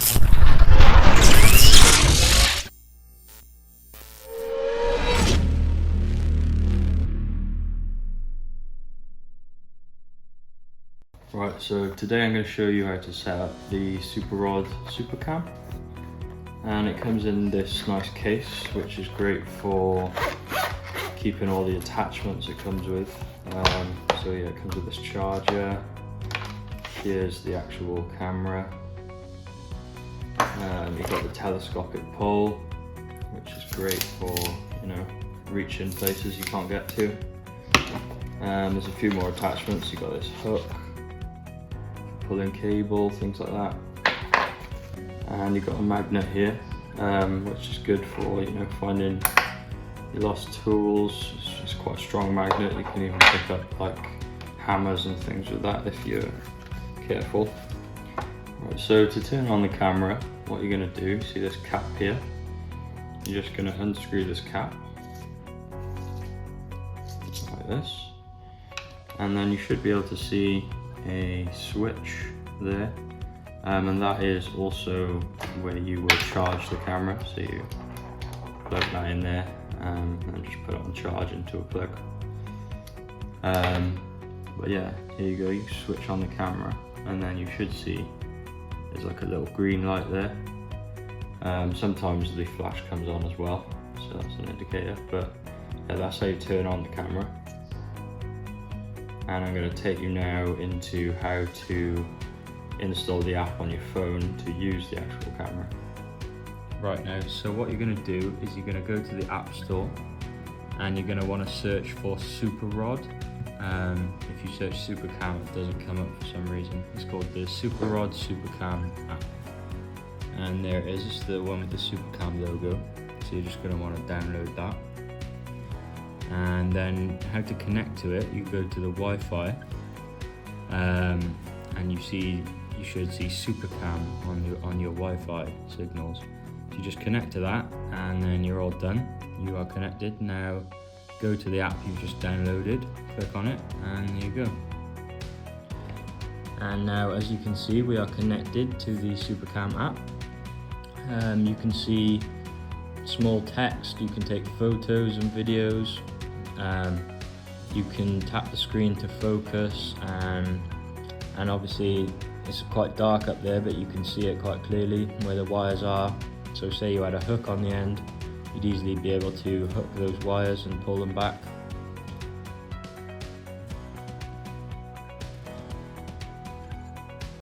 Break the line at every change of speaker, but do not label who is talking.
Right, so today I'm going to show you how to set up the Super Rod Super Cam, and it comes in this nice case which is great for keeping all the attachments it comes with. So yeah, it comes with this charger, here's the actual camera, you've got the telescopic pole which is great for, you know, reaching places you can't get to. There's a few more attachments. You've got this hook, pulling cable, things like that, and you've got a magnet here, which is good for, you know, finding your lost tools. It's quite a strong magnet. You can even pick up like hammers and things with that if you're careful. Right, so to turn on the camera, what you're going to do, see this cap here, you're just going to unscrew this cap like this, and then you should be able to see a switch there, and that is also where you will charge the camera. So you plug that in there and just put it on charge into a plug. But yeah, here you go, you switch on the camera and then you should see there's like a little green light there. Sometimes the flash comes on as well, so that's an indicator, but yeah, that's how you turn on the camera. And I'm going to take you now into how to install the app on your phone to use the actual camera. Right now, so what you're going to do is you're going to go to the App Store and you're going to want to search for Super Rod. If you search Super Cam, it doesn't come up for some reason. It's called the Super Rod Super Cam app. And there it is, it's the one with the Super Cam logo. So you're just going to want to download that. And then how to connect to it, you go to the Wi-Fi, and you should see SuperCam on your Wi-Fi signals. So you just connect to that and then you're all done. You are connected. Now go to the app you've just downloaded, click on it, and there you go. And now, as you can see, we are connected to the SuperCam app. You can see small text, you can take photos and videos. You can tap the screen to focus, and obviously it's quite dark up there, but you can see it quite clearly where the wires are. So say you had a hook on the end, you'd easily be able to hook those wires and pull them back